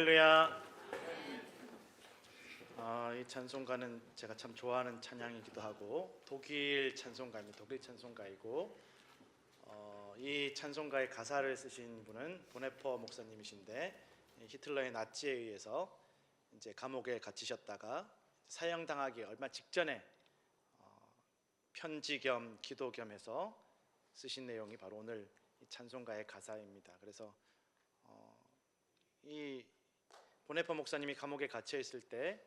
할렐루야. 이 찬송가는 제가 참 좋아하는 찬양이기도 하고 독일 찬송가입니다. 독일 찬송가이고 이 찬송가의 가사를 쓰신 분은 보네퍼 목사님이신데 히틀러의 나치에 의해서 이제 감옥에 갇히셨다가 사형당하기 얼마 직전에 편지 겸 기도 겸 해서 쓰신 내용이 바로 오늘 이 찬송가의 가사입니다. 그래서 이 보네퍼 목사님이 감옥에 갇혀 있을 때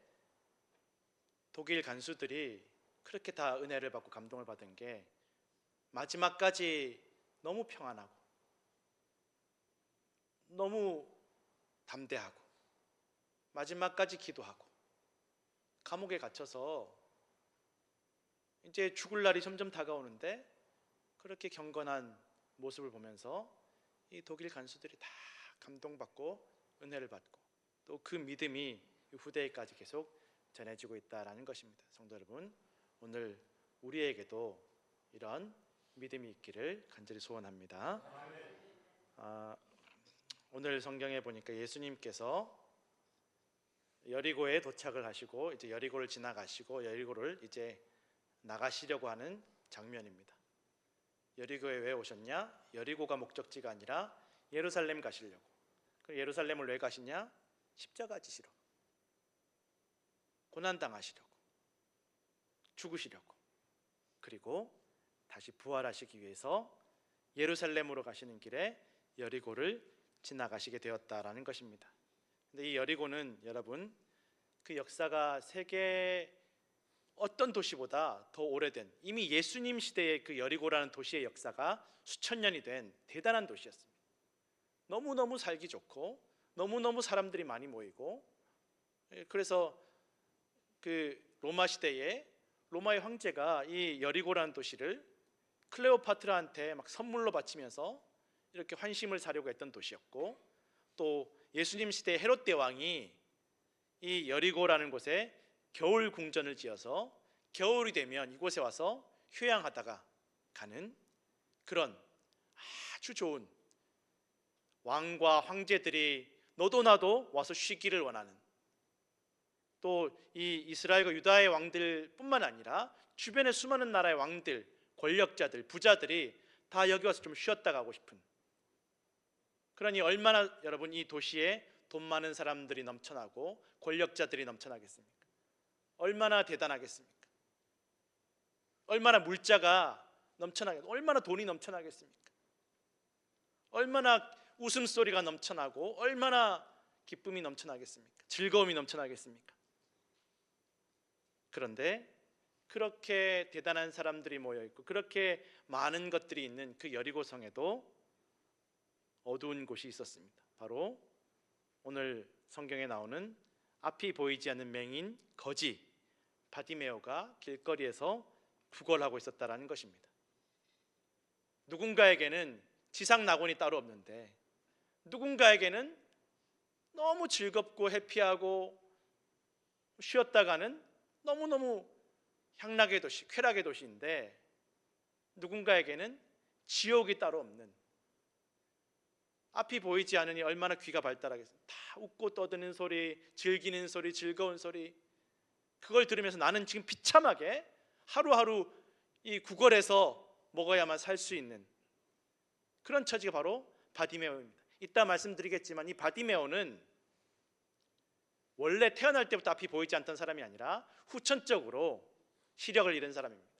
독일 간수들이 그렇게 다 은혜를 받고 감동을 받은 게 마지막까지 너무 평안하고 너무 담대하고 마지막까지 기도하고 감옥에 갇혀서 이제 죽을 날이 점점 다가오는데 그렇게 경건한 모습을 보면서 이 독일 간수들이 다 감동받고 은혜를 받고 또 그 믿음이 후대에까지 계속 전해지고 있다라는 것입니다. 성도 여러분, 오늘 우리에게도 이런 믿음이 있기를 간절히 소원합니다. 오늘 성경에 보니까 예수님께서 여리고에 도착을 하시고 이제 여리고를 지나가시고 여리고를 이제 나가시려고 하는 장면입니다. 여리고에 왜 오셨냐? 여리고가 목적지가 아니라 예루살렘 가시려고. 예루살렘을 왜 가시냐? 십자가 지시러, 고난당하시려고, 죽으시려고, 그리고 다시 부활하시기 위해서 예루살렘으로 가시는 길에 여리고를 지나가시게 되었다라는 것입니다. 근데 이 여리고는 여러분 그 역사가 세계 어떤 도시보다 더 오래된, 이미 예수님 시대의 그 여리고라는 도시의 역사가 수천 년이 된 대단한 도시였습니다. 너무너무 살기 좋고 너무너무 사람들이 많이 모이고, 그래서 그 로마 시대에 로마의 황제가 이 여리고라는 도시를 클레오파트라한테 막 선물로 바치면서 이렇게 환심을 사려고 했던 도시였고, 또 예수님 시대 헤롯 대왕이 이 여리고라는 곳에 겨울 궁전을 지어서 겨울이 되면 이곳에 와서 휴양하다가 가는 그런 아주 좋은, 왕과 황제들이 너도 나도 와서 쉬기를 원하는, 또 이 이스라엘과 유다의 왕들뿐만 아니라 주변의 수많은 나라의 왕들, 권력자들, 부자들이 다 여기 와서 좀 쉬었다 가고 싶은, 그러니 얼마나 여러분 이 도시에 돈 많은 사람들이 넘쳐나고 권력자들이 넘쳐나겠습니까? 얼마나 대단하겠습니까? 얼마나 물자가 넘쳐나겠습니까? 얼마나 돈이 넘쳐나겠습니까? 얼마나 웃음소리가 넘쳐나고 얼마나 기쁨이 넘쳐나겠습니까? 즐거움이 넘쳐나겠습니까? 그런데 그렇게 대단한 사람들이 모여있고 그렇게 많은 것들이 있는 그 여리고성에도 어두운 곳이 있었습니다. 바로 오늘 성경에 나오는 앞이 보이지 않는 맹인 거지 바디메오가 길거리에서 구걸하고 있었다라는 것입니다. 누군가에게는 지상 낙원이 따로 없는데 누군가에게는 너무 즐겁고 해피하고 쉬었다가는 너무너무 향락의 도시, 쾌락의 도시인데 누군가에게는 지옥이 따로 없는, 앞이 보이지 않으니 얼마나 귀가 발달하겠습니까? 다 웃고 떠드는 소리, 즐기는 소리, 즐거운 소리, 그걸 들으면서 나는 지금 비참하게 하루하루 이 구걸해서 먹어야만 살 수 있는 그런 처지가 바로 바디메오입니다. 이따 말씀드리겠지만 이 바디메오는 원래 태어날 때부터 앞이 보이지 않던 사람이 아니라 후천적으로 시력을 잃은 사람입니다.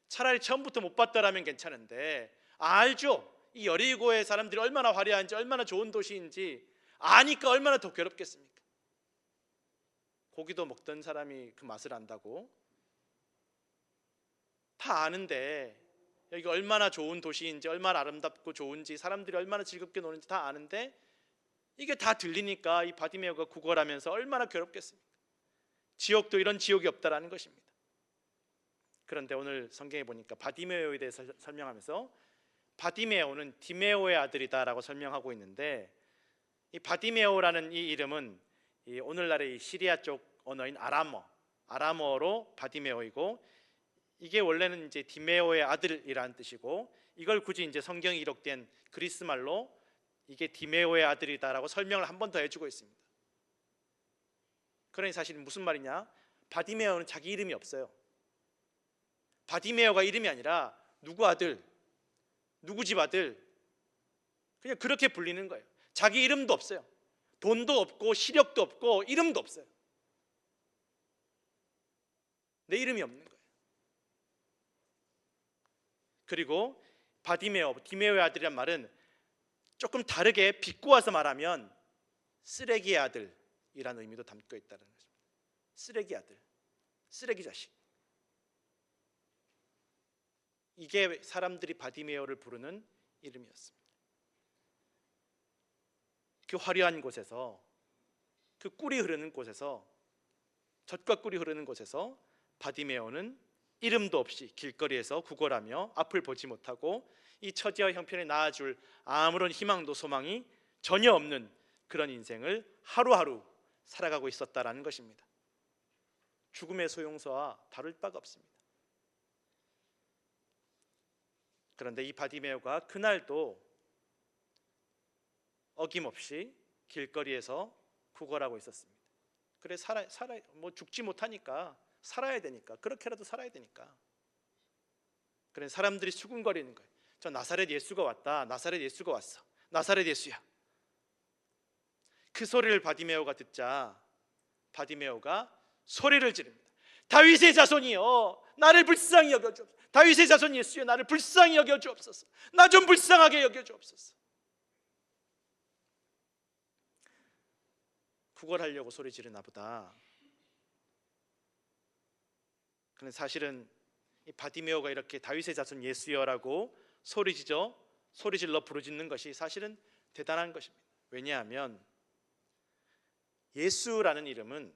차라리 처음부터 못 봤더라면 괜찮은데 알죠? 이 여리고의 사람들이 얼마나 화려한지 얼마나 좋은 도시인지 아니까 얼마나 더 괴롭겠습니까? 고기도 먹던 사람이 그 맛을 안다고? 다 아는데 여기가 얼마나 좋은 도시인지 얼마나 아름답고 좋은지 사람들이 얼마나 즐겁게 노는지 다 아는데 이게 다 들리니까 이 바디메오가 구걸하면서 얼마나 괴롭겠습니까? 지옥도 이런 지옥이 없다라는 것입니다. 그런데 오늘 성경에 보니까 바디메오에 대해서 설명하면서 바디메오는 디메오의 아들이다라고 설명하고 있는데, 이 바디메오라는 이 이름은 이 오늘날의 이 시리아 쪽 언어인 아람어로 바디메오이고, 이게 원래는 이제 디메오의 아들이라는 뜻이고, 이걸 굳이 이제 성경이 기록된 그리스 말로 이게 디메오의 아들이다라고 설명을 한 번 더 해주고 있습니다. 그러니 사실 무슨 말이냐? 바디메오는 자기 이름이 없어요. 바디메오가 이름이 아니라 누구 아들, 누구 집 아들, 그냥 그렇게 불리는 거예요. 자기 이름도 없어요. 돈도 없고 시력도 없고 이름도 없어요. 내 이름이 없는 거예요. 그리고 바디메오, 디메오의 아들이란 말은 조금 다르게 비꼬아서 말하면 쓰레기의 아들이라는 의미도 담고 있다는 거죠. 쓰레기 아들, 쓰레기 자식. 이게 사람들이 바디메오를 부르는 이름이었습니다. 그 화려한 곳에서, 그 꿀이 흐르는 곳에서, 젖과 꿀이 흐르는 곳에서 바디메오는 이름도 없이 길거리에서 구걸하며 앞을 보지 못하고 이 처지와 형편에 나아줄 아무런 희망도 소망이 전혀 없는 그런 인생을 하루하루 살아가고 있었다라는 것입니다. 죽음의 소용서와 다를 바가 없습니다. 그런데 이 바디메오가 그날도 어김없이 길거리에서 구걸하고 있었습니다. 그래 뭐 죽지 못하니까 살아야 되니까, 그렇게라도 살아야 되니까. 그래 사람들이 수군거리는 거예요. 저 나사렛 예수가 왔다. 나사렛 예수가 왔어. 나사렛 예수야. 그 소리를 바디메오가 듣자 바디메오가 소리를 지릅니다. 다윗의 자손이여, 나를 불쌍히 여겨주옵소서. 다윗의 자손 예수여, 나를 불쌍히 여겨주옵소서. 나 좀 불쌍하게 여겨주옵소서. 구걸하려고 소리 지르나 보다. 그런데 사실은 이 바디메오가 이렇게 다윗의 자손 예수여라고 소리질러 부르짖는 것이 사실은 대단한 것입니다. 왜냐하면 예수라는 이름은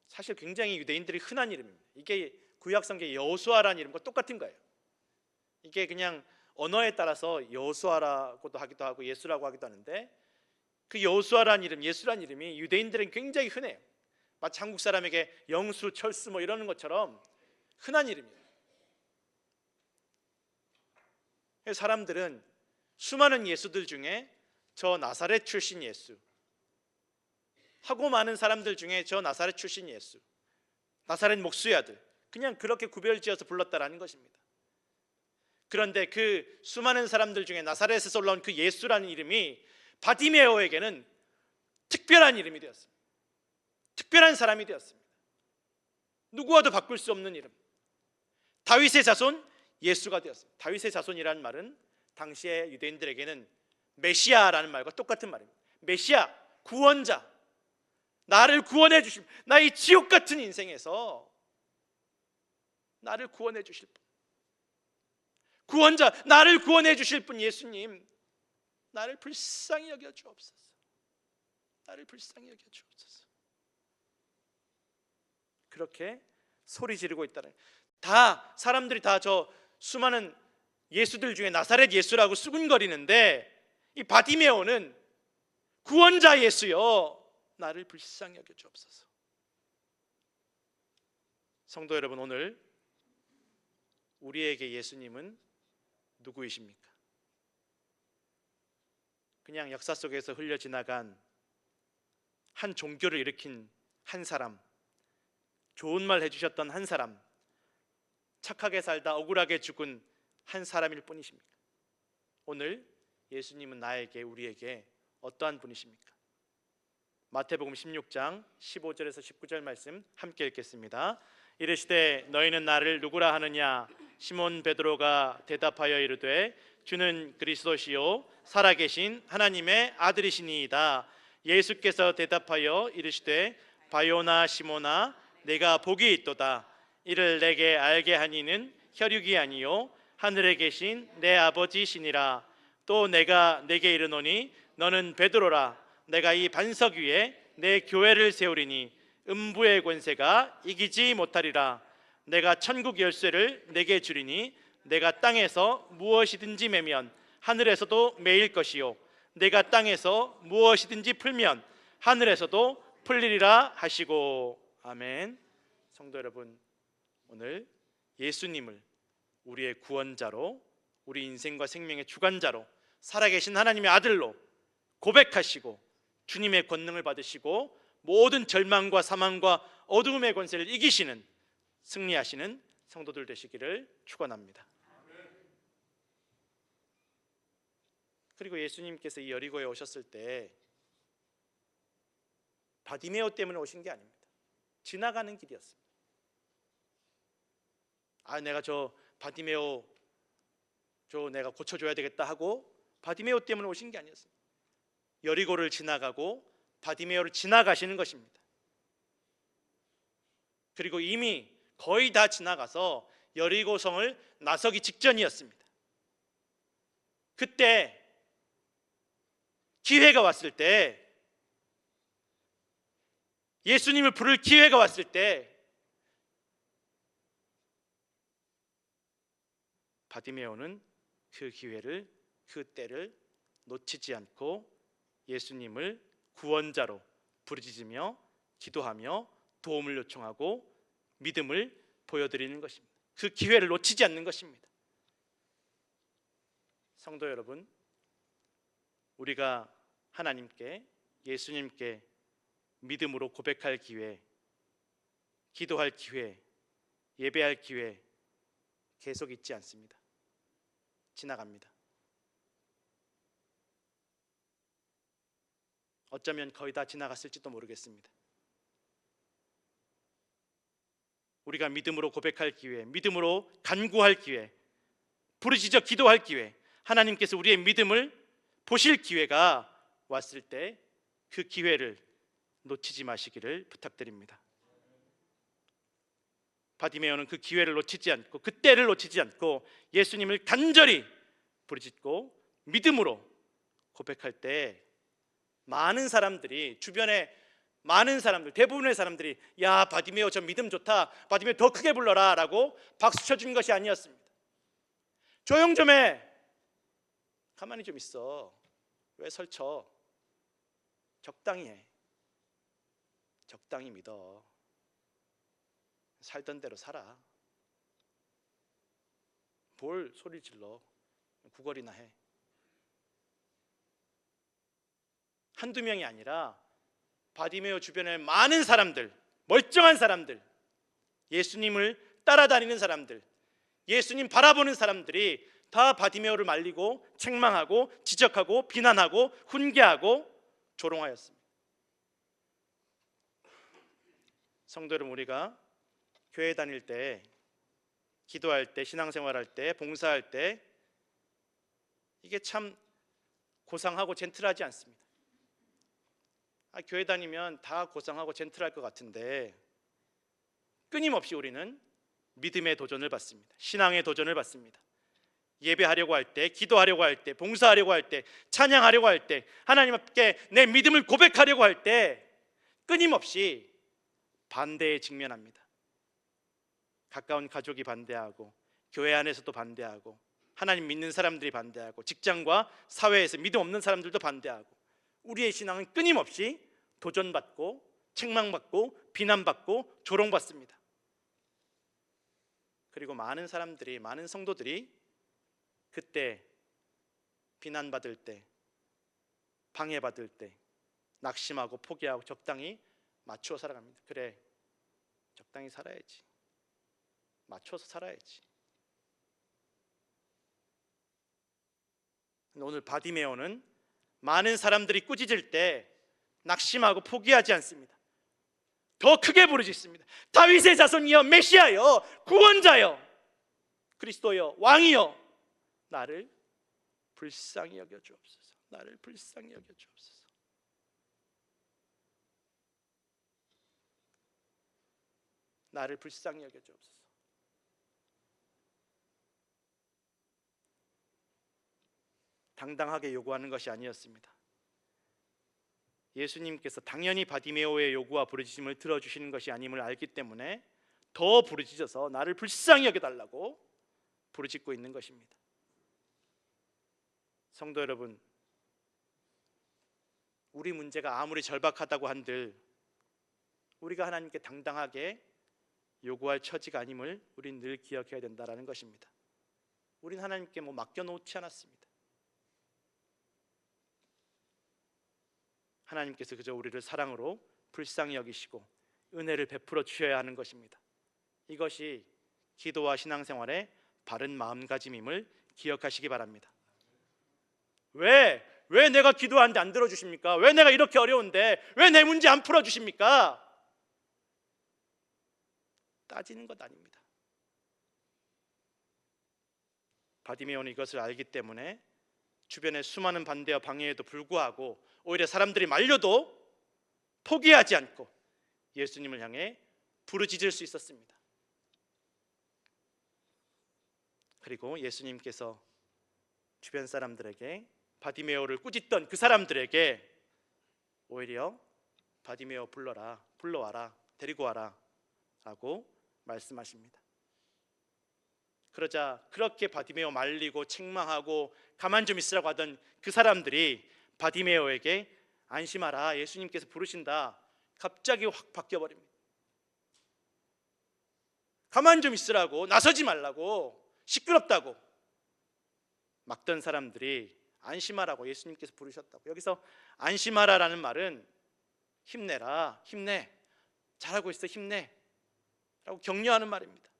사실 굉장히 유대인들이 흔한 이름입니다. 이게 구약성경의 여호수아라는 이름과 똑같은 거예요. 이게 그냥 언어에 따라서 여호수아라고도 하기도 하고 예수라고 하기도 하는데, 그 여호수아라는 이름, 예수라는 이름이 유대인들은 굉장히 흔해요. 마치 한국 사람에게 영수, 철수 뭐 이러는 것처럼 흔한 이름이에요. 사람들은 수많은 예수들 중에 저 나사렛 출신 예수, 하고 많은 사람들 중에 저 나사렛 출신 예수, 나사렛 목수의 아들, 그냥 그렇게 구별지어서 불렀다라는 것입니다. 그런데 그 수많은 사람들 중에 나사렛에서 올라온 그 예수라는 이름이 바디메오에게는 특별한 이름이 되었습니다. 특별한 사람이 되었습니다. 누구와도 바꿀 수 없는 이름, 다윗의 자손 예수가 되었습니다. 다윗의 자손이라는 말은 당시의 유대인들에게는 메시아라는 말과 똑같은 말입니다. 메시아, 구원자, 나를 구원해 주실, 나의 지옥 같은 인생에서 나를 구원해 주실 분, 구원자, 나를 구원해 주실 분 예수님, 나를 불쌍히 여겨 주옵소서. 나를 불쌍히 여겨 주옵소서. 그렇게 소리 지르고 있다는, 다 사람들이 다 저 수많은 예수들 중에 나사렛 예수라고 수군거리는데, 이 바디메오는 구원자 예수여, 나를 불쌍히 여겨 주옵소서. 성도 여러분, 오늘 우리에게 예수님은 누구이십니까? 그냥 역사 속에서 흘려 지나간 한 종교를 일으킨 한 사람, 좋은 말 해주셨던 한 사람, 착하게 살다 억울하게 죽은 한 사람일 뿐이십니까? 오늘 예수님은 나에게, 우리에게 어떠한 분이십니까? 마태복음 16장 15절에서 19절 말씀 함께 읽겠습니다. 이르시되 너희는 나를 누구라 하느냐? 시몬 베드로가 대답하여 이르되 주는 그리스도시요 살아계신 하나님의 아들이시니이다. 예수께서 대답하여 이르시되 바요나 시몬아, 내가 복이 있도다. 이를 내게 알게 하니는 혈육이 아니요 하늘에 계신 내 아버지시니라. 또 내가 내게 이르노니 너는 베드로라. 내가 이 반석 위에 내 교회를 세우리니 음부의 권세가 이기지 못하리라. 내가 천국 열쇠를 내게 주리니 내가 땅에서 무엇이든지 매면 하늘에서도 매일 것이요 내가 땅에서 무엇이든지 풀면 하늘에서도 풀리리라 하시고. 아멘. 성도 여러분, 오늘 예수님을 우리의 구원자로, 우리 인생과 생명의 주관자로, 살아계신 하나님의 아들로 고백하시고 주님의 권능을 받으시고 모든 절망과 사망과 어두움의 권세를 이기시는, 승리하시는 성도들 되시기를 축원합니다. 그리고 예수님께서 이 여리고에 오셨을 때 바디메오 때문에 오신 게 아닙니다. 지나가는 길이었습니다. 내가 저 바디메오 내가 고쳐줘야 되겠다 하고 바디메오 때문에 오신 게 아니었습니다. 여리고를 지나가고 바디메오를 지나가시는 것입니다. 그리고 이미 거의 다 지나가서 여리고성을 나서기 직전이었습니다. 그때 기회가 왔을 때, 예수님을 부를 기회가 왔을 때 바디메오는 그 기회를, 그 때를 놓치지 않고 예수님을 구원자로 부르짖으며 기도하며 도움을 요청하고 믿음을 보여드리는 것입니다. 그 기회를 놓치지 않는 것입니다. 성도 여러분, 우리가 하나님께, 예수님께 믿음으로 고백할 기회, 기도할 기회, 예배할 기회 계속 있지 않습니다. 지나갑니다. 어쩌면 거의 다 지나갔을지도 모르겠습니다. 우리가 믿음으로 고백할 기회, 믿음으로 간구할 기회, 부르짖어 기도할 기회, 하나님께서 우리의 믿음을 보실 기회가 왔을 때 그 기회를 놓치지 마시기를 부탁드립니다. 바디메오는 그 기회를 놓치지 않고, 그 때를 놓치지 않고 예수님을 간절히 부르짖고 믿음으로 고백할 때 많은 사람들이, 주변에 많은 사람들, 대부분의 사람들이 야, 바디메오 저 믿음 좋다, 바디메오 더 크게 불러라 라고 박수 쳐준 것이 아니었습니다. 조용 좀 해, 가만히 좀 있어, 왜 설쳐, 적당히 해, 적당히 믿어, 살던 대로 살아, 뭘 소리 질러, 구걸이나 해. 한두 명이 아니라 바디메오 주변에 많은 사람들, 멀쩡한 사람들, 예수님을 따라다니는 사람들, 예수님 바라보는 사람들이 다 바디메오를 말리고 책망하고 지적하고 비난하고 훈계하고 조롱하였습니다. 성도 여러분, 우리가 교회 다닐 때, 기도할 때, 신앙생활할 때, 봉사할 때 이게 참 고상하고 젠틀하지 않습니다. 교회 다니면 다 고상하고 젠틀할 것 같은데 끊임없이 우리는 믿음의 도전을 받습니다. 신앙의 도전을 받습니다. 예배하려고 할 때, 기도하려고 할 때, 봉사하려고 할 때, 찬양하려고 할 때, 하나님 앞에 내 믿음을 고백하려고 할 때 끊임없이 반대에 직면합니다. 가까운 가족이 반대하고, 교회 안에서도 반대하고, 하나님 믿는 사람들이 반대하고, 직장과 사회에서 믿음 없는 사람들도 반대하고, 우리의 신앙은 끊임없이 도전받고 책망받고 비난받고 조롱받습니다. 그리고 많은 사람들이, 많은 성도들이 그때 비난받을 때, 방해받을 때 낙심하고 포기하고 적당히 맞추어 살아갑니다. 그래, 적당히 살아야지, 맞춰서 살아야지. 오늘 바디메오는 많은 사람들이 꾸짖을 때 낙심하고 포기하지 않습니다. 더 크게 부르짖습니다. 다윗의 자손이여, 메시아여, 구원자여, 그리스도여, 왕이여, 나를 불쌍히 여겨 주옵소서. 나를 불쌍히 여겨 주옵소서. 나를 불쌍히 여겨 주옵소서. 당당하게 요구하는 것이 아니었습니다. 예수님께서 당연히 바디메오의 요구와 부르짖음을 들어주시는 것이 아님을 알기 때문에 더 부르짖어서 나를 불쌍히 여겨달라고 부르짖고 있는 것입니다. 성도 여러분, 우리 문제가 아무리 절박하다고 한들 우리가 하나님께 당당하게 요구할 처지가 아님을 우린 늘 기억해야 된다는 것입니다. 우린 하나님께 맡겨놓지 않았습니다. 하나님께서 그저 우리를 사랑으로 불쌍히 여기시고 은혜를 베풀어 주셔야 하는 것입니다. 이것이 기도와 신앙생활의 바른 마음가짐임을 기억하시기 바랍니다. 왜 내가 기도하는데 안 들어주십니까? 왜 내가 이렇게 어려운데 왜 내 문제 안 풀어주십니까? 따지는 것 아닙니다. 바디메오는 이것을 알기 때문에 주변의 수많은 반대와 방해에도 불구하고 오히려 사람들이 말려도 포기하지 않고 예수님을 향해 부르짖을 수 있었습니다. 그리고 예수님께서 주변 사람들에게 바디메오를 꾸짖던 그 사람들에게 오히려 바디메오 불러와라, 데리고 와라 라고 말씀하십니다. 그러자 그렇게 바디메오 말리고 책망하고 가만 좀 있으라고 하던 그 사람들이 바디메오에게 안심하라, 예수님께서 부르신다, 갑자기 확 바뀌어버립니다. 가만 좀 있으라고, 나서지 말라고, 시끄럽다고 막던 사람들이 안심하라고 예수님께서 부르셨다고. 여기서 안심하라라는 말은 힘내라, 힘내, 잘하고 있어, 힘내 라고 격려하는 말입니다.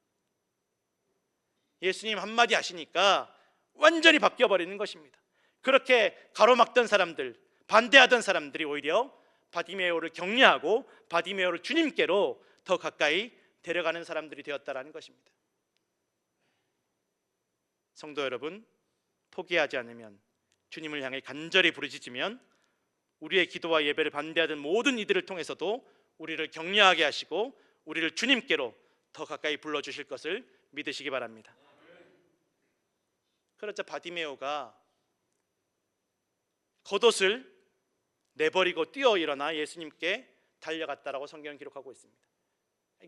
예수님 한마디 하시니까 완전히 바뀌어버리는 것입니다. 그렇게 가로막던 사람들, 반대하던 사람들이 오히려 바디메오를 격려하고 바디메오를 주님께로 더 가까이 데려가는 사람들이 되었다라는 것입니다. 성도 여러분, 포기하지 않으면, 주님을 향해 간절히 부르짖으면 우리의 기도와 예배를 반대하던 모든 이들을 통해서도 우리를 격려하게 하시고 우리를 주님께로 더 가까이 불러주실 것을 믿으시기 바랍니다. 그러자 바디메오가 겉옷을 내버리고 뛰어 일어나 예수님께 달려갔다라고 성경은 기록하고 있습니다.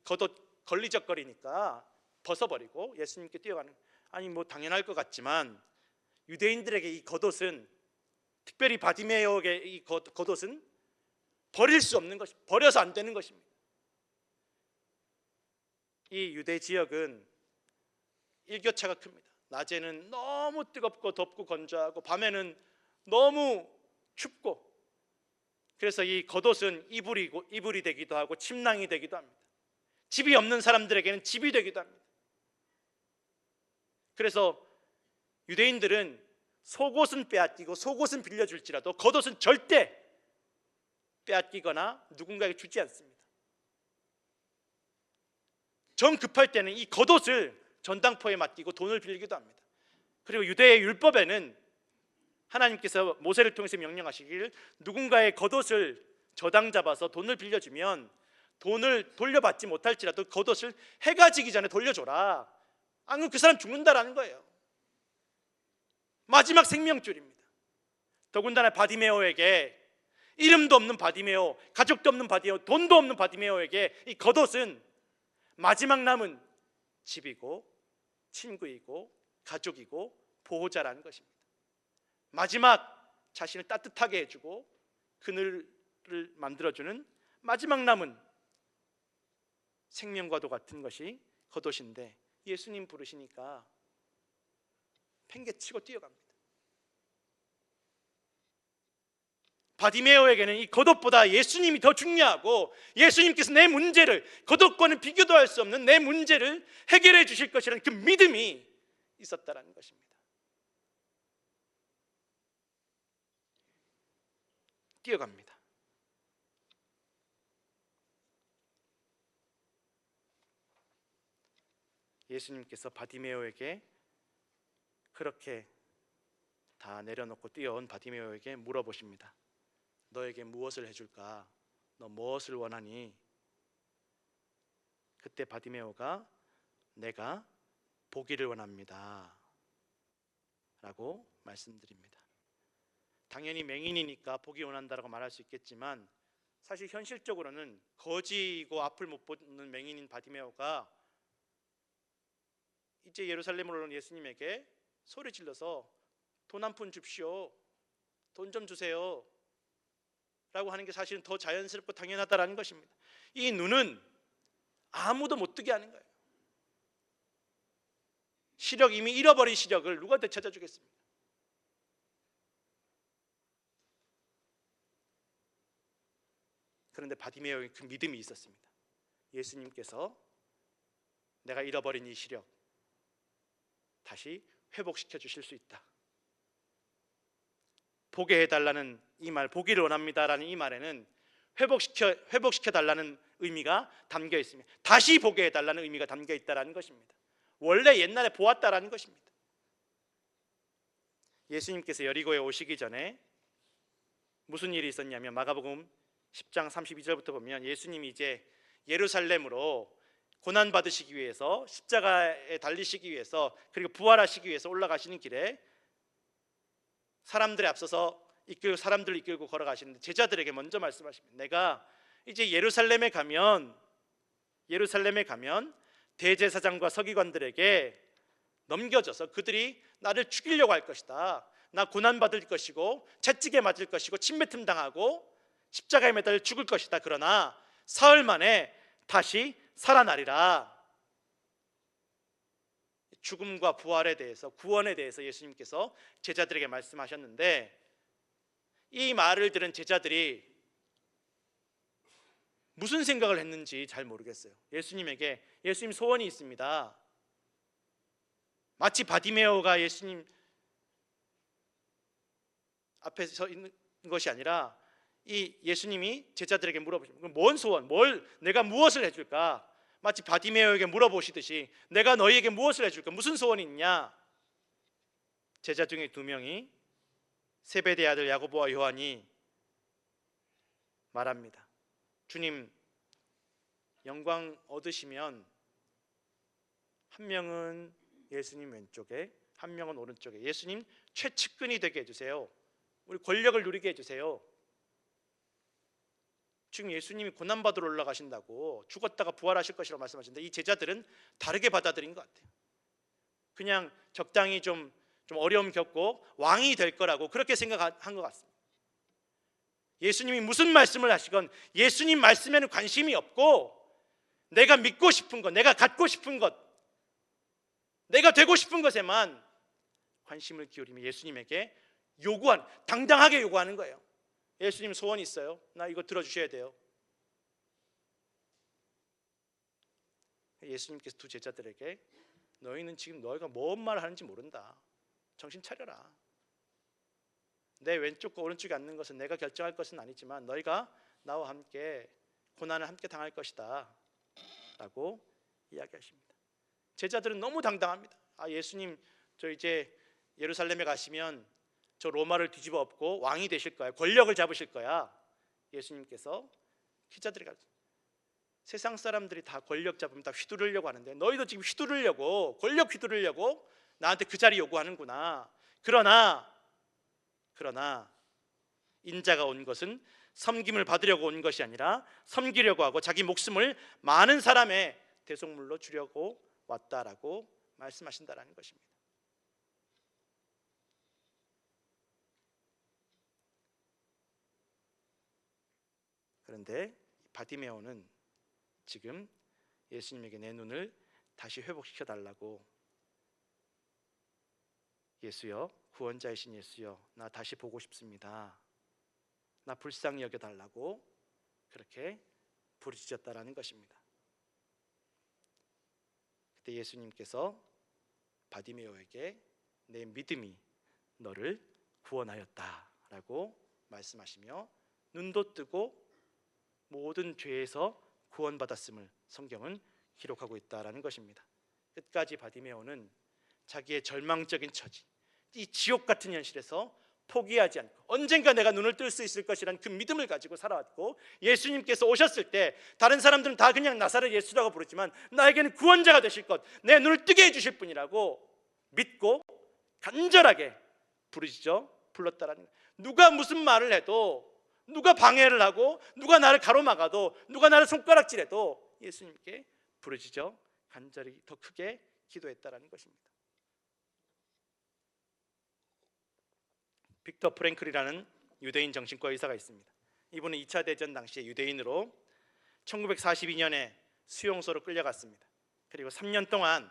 겉옷 걸리적거리니까 벗어버리고 예수님께 뛰어가는, 아니 뭐 당연할 것 같지만 유대인들에게 이 겉옷은, 특별히 바디메오에게 이 겉옷은 버릴 수 없는 것입니다. 버려서 안 되는 것입니다. 이 유대 지역은 일교차가 큽니다. 낮에는 너무 뜨겁고 덥고 건조하고 밤에는 너무 춥고, 그래서 이 겉옷은 이불이 되기도 하고 침낭이 되기도 합니다. 집이 없는 사람들에게는 집이 되기도 합니다. 그래서 유대인들은 속옷은 빼앗기고 속옷은 빌려줄지라도 겉옷은 절대 빼앗기거나 누군가에게 주지 않습니다. 정 급할 때는 이 겉옷을 전당포에 맡기고 돈을 빌리기도 합니다. 그리고 유대의 율법에는 하나님께서 모세를 통해서 명령하시길, 누군가의 겉옷을 저당 잡아서 돈을 빌려주면 돈을 돌려받지 못할지라도 겉옷을 해가 지기 전에 돌려줘라, 안 그러면 그 사람 죽는다라는 거예요. 마지막 생명줄입니다. 더군다나 바디메오에게, 이름도 없는 바디메오, 가족도 없는 바디메오, 돈도 없는 바디메오에게 이 겉옷은 마지막 남은 집이고 친구이고 가족이고 보호자라는 것입니다. 마지막 자신을 따뜻하게 해주고 그늘을 만들어주는 마지막 남은 생명과도 같은 것이 겉옷인데, 예수님 부르시니까 팽개치고 뛰어갑니다. 바디메오에게는 이 겉옷보다 예수님이 더 중요하고, 예수님께서 내 문제를, 겉옷과는 비교도 할 수 없는 내 문제를 해결해 주실 것이라는 그 믿음이 있었다는 것입니다. 뛰어갑니다. 예수님께서 바디메오에게 그렇게 다 내려놓고 뛰어온 바디메오에게 물어보십니다. 너에게 무엇을 해줄까? 너 무엇을 원하니? 그때 바디메오가 내가 보기를 원합니다 라고 말씀드립니다. 당연히 맹인이니까 보기 원한다라고 말할 수 있겠지만, 사실 현실적으로는 거지이고 앞을 못 보는 맹인인 바디메오가 이제 예루살렘으로 온 예수님에게 소리 질러서 돈 한 푼 줍시오, 돈 좀 주세요 라고 하는 게 사실은 더 자연스럽고 당연하다라는 것입니다. 이 눈은 아무도 못 뜨게 하는 거예요. 시력, 이미 잃어버린 시력을 누가 되찾아주겠습니까? 그런데 바디메오의 그 믿음이 있었습니다. 예수님께서 내가 잃어버린 이 시력 다시 회복시켜 주실 수 있다. 보게 해달라는 이 말, 보기를 원합니다라는 이 말에는 회복시켜 달라는 의미가 담겨 있습니다. 다시 보게 해달라는 의미가 담겨 있다라는 것입니다. 원래 옛날에 보았다라는 것입니다. 예수님께서 여리고에 오시기 전에 무슨 일이 있었냐면 마가복음 10장 32절부터 보면 예수님이 이제 예루살렘으로 고난 받으시기 위해서 십자가에 달리시기 위해서 그리고 부활하시기 위해서 올라가시는 길에 사람들에 앞서서 사람들을 이끌고 걸어가시는데 제자들에게 먼저 말씀하십니다. 내가 이제 예루살렘에 가면 대제사장과 서기관들에게 넘겨져서 그들이 나를 죽이려고 할 것이다. 나 고난받을 것이고 채찍에 맞을 것이고 침뱉음 당하고 십자가에 매달려 죽을 것이다. 그러나 사흘 만에 다시 살아나리라. 죽음과 부활에 대해서, 구원에 대해서 예수님께서 제자들에게 말씀하셨는데 이 말을 들은 제자들이 무슨 생각을 했는지 잘 모르겠어요. 예수님 소원이 있습니다. 마치 바디메오가 예수님 앞에 서 있는 것이 아니라 이 예수님이 제자들에게 물어보십니다. 뭔 소원? 내가 무엇을 해줄까? 마치 바디메오에게 물어보시듯이 내가 너희에게 무엇을 해줄까? 무슨 소원이 있냐? 제자 중에 2명이 세베대의 아들 야고보와 요한이 말합니다. 주님, 영광 얻으시면 한 명은 예수님 왼쪽에 한 명은 오른쪽에 예수님 최측근이 되게 해주세요. 우리 권력을 누리게 해주세요. 지금 예수님이 고난받으러 올라가신다고 죽었다가 부활하실 것이라고 말씀하시는데 이 제자들은 다르게 받아들인 것 같아요. 그냥 적당히 좀 어려움 겪고 왕이 될 거라고 그렇게 생각한 것 같습니다. 예수님이 무슨 말씀을 하시건 예수님 말씀에는 관심이 없고 내가 믿고 싶은 것, 내가 갖고 싶은 것, 내가 되고 싶은 것에만 관심을 기울이며 예수님에게 당당하게 요구하는 거예요. 예수님 소원이 있어요. 나 이거 들어주셔야 돼요. 예수님께서 2 제자들에게 너희는 지금 너희가 뭔 말을 하는지 모른다. 정신 차려라. 내 왼쪽과 오른쪽에 앉는 것은 내가 결정할 것은 아니지만 너희가 나와 함께 고난을 함께 당할 것이다 라고 이야기하십니다. 제자들은 너무 당당합니다. 예수님 저 이제 예루살렘에 가시면 저 로마를 뒤집어 엎고 왕이 되실 거야. 권력을 잡으실 거야. 예수님께서 제자들이 세상 사람들이 다 권력 잡으면 다 휘두르려고 하는데 너희도 지금 권력 휘두르려고 나한테 그 자리 요구하는구나. 그러나 인자가 온 것은 섬김을 받으려고 온 것이 아니라 섬기려고 하고 자기 목숨을 많은 사람의 대속물로 주려고 왔다라고 말씀하신다라는 것입니다. 그런데 바디메오는 지금 예수님에게 내 눈을 다시 회복시켜 달라고 예수여, 구원자이신 예수여, 나 다시 보고 싶습니다. 나 불쌍히 여겨달라고 그렇게 부르짖었다라는 것입니다. 그때 예수님께서 바디메오에게 내 믿음이 너를 구원하였다라고 말씀하시며 눈도 뜨고 모든 죄에서 구원받았음을 성경은 기록하고 있다라는 것입니다. 끝까지 바디메오는 자기의 절망적인 처지, 이 지옥 같은 현실에서 포기하지 않고 언젠가 내가 눈을 뜰 수 있을 것이라는 그 믿음을 가지고 살아왔고 예수님께서 오셨을 때 다른 사람들은 다 그냥 나사렛 예수라고 부르지만 나에게는 구원자가 되실 것, 내 눈을 뜨게 해주실 분이라고 믿고 간절하게 불렀다라는 거예요. 누가 무슨 말을 해도, 누가 방해를 하고, 누가 나를 가로막아도, 누가 나를 손가락질해도 예수님께 부르짖어 간절히 더 크게 기도했다라는 것입니다. 빅터 프랭클이라는 유대인 정신과 의사가 있습니다. 이분은 2차 대전 당시에 유대인으로 1942년에 수용소로 끌려갔습니다. 그리고 3년 동안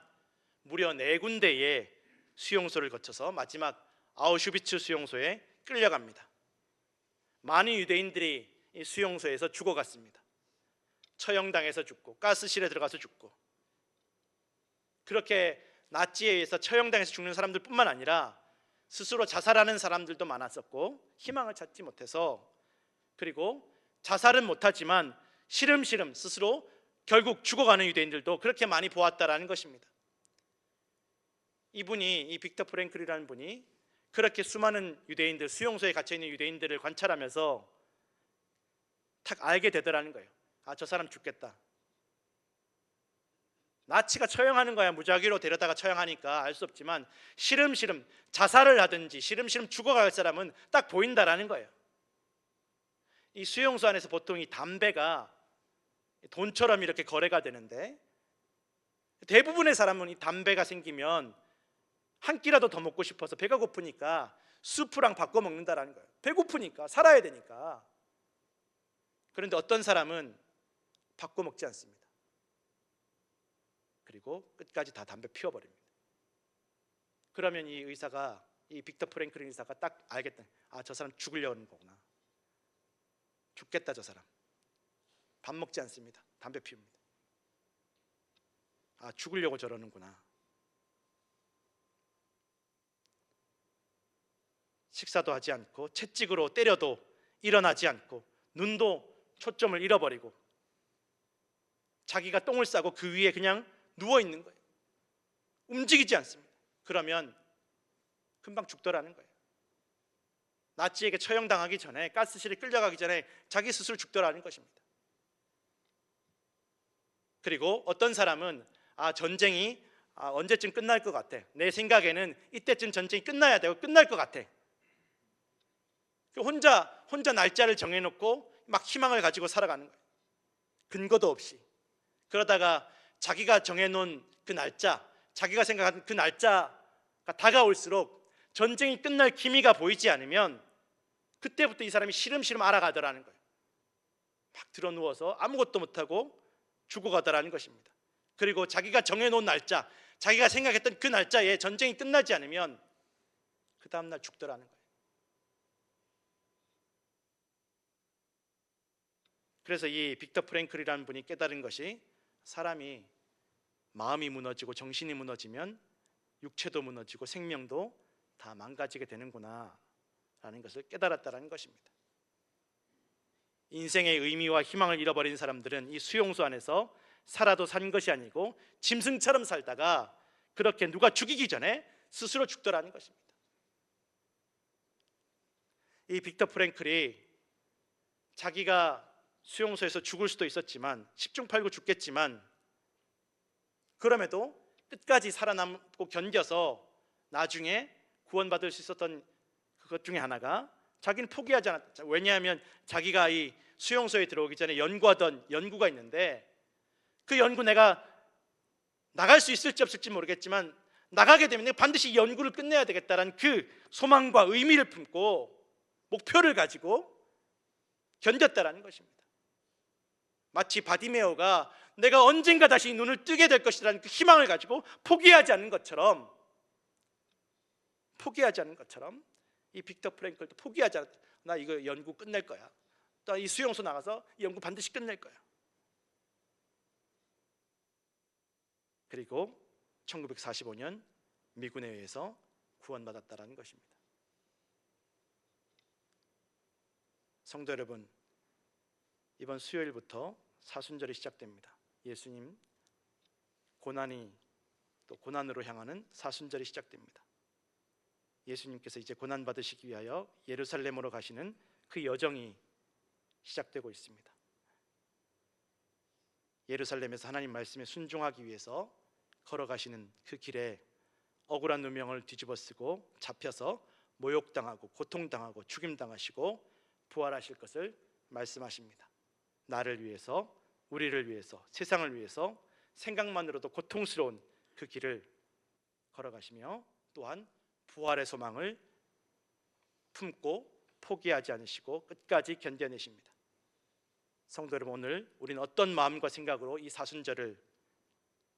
무려 4군데의 수용소를 거쳐서 마지막 아우슈비츠 수용소에 끌려갑니다. 많은 유대인들이 이 수용소에서 죽어갔습니다. 처형당해서 죽고 가스실에 들어가서 죽고, 그렇게 나치에 의해서 처형당해서 죽는 사람들뿐만 아니라 스스로 자살하는 사람들도 많았었고, 희망을 찾지 못해서, 그리고 자살은 못하지만 시름시름 스스로 결국 죽어가는 유대인들도 그렇게 많이 보았다라는 것입니다. 이 빅터 프랭클이라는 분이 그렇게 수많은 유대인들, 수용소에 갇혀있는 유대인들을 관찰하면서 딱 알게 되더라는 거예요. 아, 저 사람 죽겠다. 나치가 처형하는 거야. 무작위로 데려다가 처형하니까 알 수 없지만 시름시름 자살을 하든지 시름시름 죽어갈 사람은 딱 보인다라는 거예요. 이 수용소 안에서 보통 이 담배가 돈처럼 이렇게 거래가 되는데, 대부분의 사람은 이 담배가 생기면 한 끼라도 더 먹고 싶어서 배가 고프니까 수프랑 바꿔 먹는다라는 거예요. 배고프니까, 살아야 되니까. 그런데 어떤 사람은 바꿔 먹지 않습니다. 그리고 끝까지 다 담배 피워버립니다. 그러면 이 의사가, 이 빅터 프랭클린 의사가 딱 알겠다. 아, 저 사람 죽으려는 거구나. 죽겠다 저 사람. 밥 먹지 않습니다. 담배 피웁니다. 아, 죽으려고 저러는구나. 식사도 하지 않고 채찍으로 때려도 일어나지 않고 눈도 초점을 잃어버리고 자기가 똥을 싸고 그 위에 그냥 누워있는 거예요. 움직이지 않습니다. 그러면 금방 죽더라는 거예요. 나치에게 처형당하기 전에, 가스실에 끌려가기 전에 자기 스스로 죽더라는 것입니다. 그리고 어떤 사람은 전쟁이 언제쯤 끝날 것 같아. 내 생각에는 이때쯤 전쟁이 끝나야 되고 끝날 것 같아. 혼자 날짜를 정해놓고 막 희망을 가지고 살아가는 거예요. 근거도 없이. 그러다가 자기가 정해놓은 그 날짜, 자기가 생각한 그 날짜가 다가올수록 전쟁이 끝날 기미가 보이지 않으면 그때부터 이 사람이 시름시름 알아가더라는 거예요. 막 드러누워서 아무것도 못하고 죽어가더라는 것입니다. 그리고 자기가 정해놓은 날짜, 자기가 생각했던 그 날짜에 전쟁이 끝나지 않으면 그 다음날 죽더라는 거예요. 그래서 이 빅터 프랭클이라는 분이 깨달은 것이, 사람이 마음이 무너지고 정신이 무너지면 육체도 무너지고 생명도 다 망가지게 되는구나 라는 것을 깨달았다는 것입니다. 인생의 의미와 희망을 잃어버린 사람들은 이 수용소 안에서 살아도 산 것이 아니고 짐승처럼 살다가 그렇게 누가 죽이기 전에 스스로 죽더라는 것입니다. 이 빅터 프랭클이 자기가 수용소에서 죽을 수도 있었지만, 10중 8구 죽겠지만, 그럼에도 끝까지 살아남고 견뎌서 나중에 구원받을 수 있었던 그것 중에 하나가, 자기는 포기하지 않았다. 왜냐하면 자기가 이 수용소에 들어오기 전에 연구하던 연구가 있는데, 그 연구 내가 나갈 수 있을지 없을지 모르겠지만 나가게 되면 내가 반드시 이 연구를 끝내야 되겠다라는 그 소망과 의미를 품고 목표를 가지고 견뎠다라는 것입니다. 마치 바디메오가 내가 언젠가 다시 눈을 뜨게 될 것이라는 그 희망을 가지고 포기하지 않는 것처럼 이 빅터 프랭클도 포기하지 않았다. 나 이거 연구 끝낼 거야. 또 이 수용소 나가서 이 연구 반드시 끝낼 거야. 그리고 1945년 미군에 의해서 구원받았다라는 것입니다. 성도 여러분, 이번 수요일부터 사순절이 시작됩니다. 예수님 고난이 또 고난으로 향하는 사순절이 시작됩니다. 예수님께서 이제 고난 받으시기 위하여 예루살렘으로 가시는 그 여정이 시작되고 있습니다. 예루살렘에서 하나님 말씀에 순종하기 위해서 걸어가시는 그 길에 억울한 누명을 뒤집어쓰고 잡혀서 모욕당하고 고통당하고 죽임당하시고 부활하실 것을 말씀하십니다. 나를 위해서, 우리를 위해서, 세상을 위해서 생각만으로도 고통스러운 그 길을 걸어가시며 또한 부활의 소망을 품고 포기하지 않으시고 끝까지 견뎌내십니다. 성도 여러분, 오늘 우리는 어떤 마음과 생각으로 이 사순절을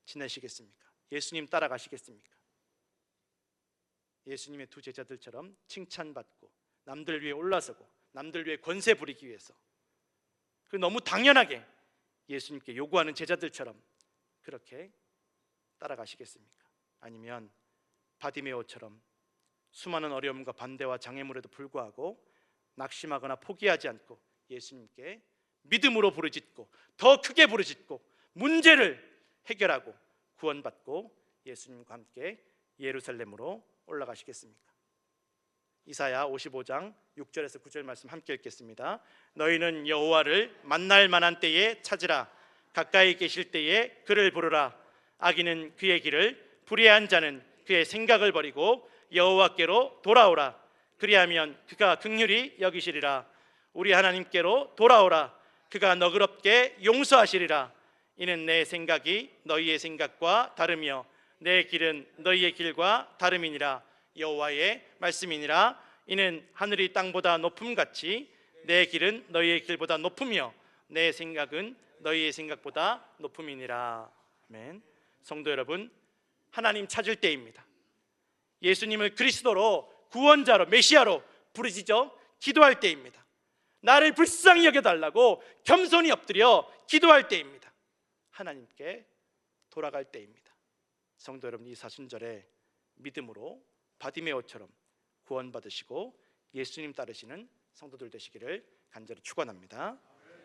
지내시겠습니까? 예수님 따라가시겠습니까? 예수님의 두 제자들처럼 칭찬받고 남들 위에 올라서고 남들 위에 권세 부리기 위해서 그 너무 당연하게 예수님께 요구하는 제자들처럼 그렇게 따라가시겠습니까? 아니면 바디메오처럼 수많은 어려움과 반대와 장애물에도 불구하고 낙심하거나 포기하지 않고 예수님께 믿음으로 부르짖고 더 크게 부르짖고 문제를 해결하고 구원받고 예수님과 함께 예루살렘으로 올라가시겠습니까? 이사야 55장 6절에서 9절 말씀 함께 읽겠습니다. 너희는 여호와를 만날 만한 때에 찾으라. 가까이 계실 때에 그를 부르라. 악인은 그의 길을, 불의한 자는 그의 생각을 버리고 여호와께로 돌아오라. 그리하면 그가 긍휼히 여기시리라. 우리 하나님께로 돌아오라. 그가 너그럽게 용서하시리라. 이는 내 생각이 너희의 생각과 다르며 내 길은 너희의 길과 다름이니라. 여호와의 말씀이니라. 이는 하늘이 땅보다 높음같이 내 길은 너희의 길보다 높으며 내 생각은 너희의 생각보다 높음이니라. 아멘. 성도 여러분, 하나님 찾을 때입니다. 예수님을 그리스도로, 구원자로, 메시아로 부르짖어 기도할 때입니다. 나를 불쌍히 여겨달라고 겸손히 엎드려 기도할 때입니다. 하나님께 돌아갈 때입니다. 성도 여러분, 이 사순절에 믿음으로 바디메오처럼 구원받으시고 예수님 따르시는 성도들 되시기를 간절히 축원합니다.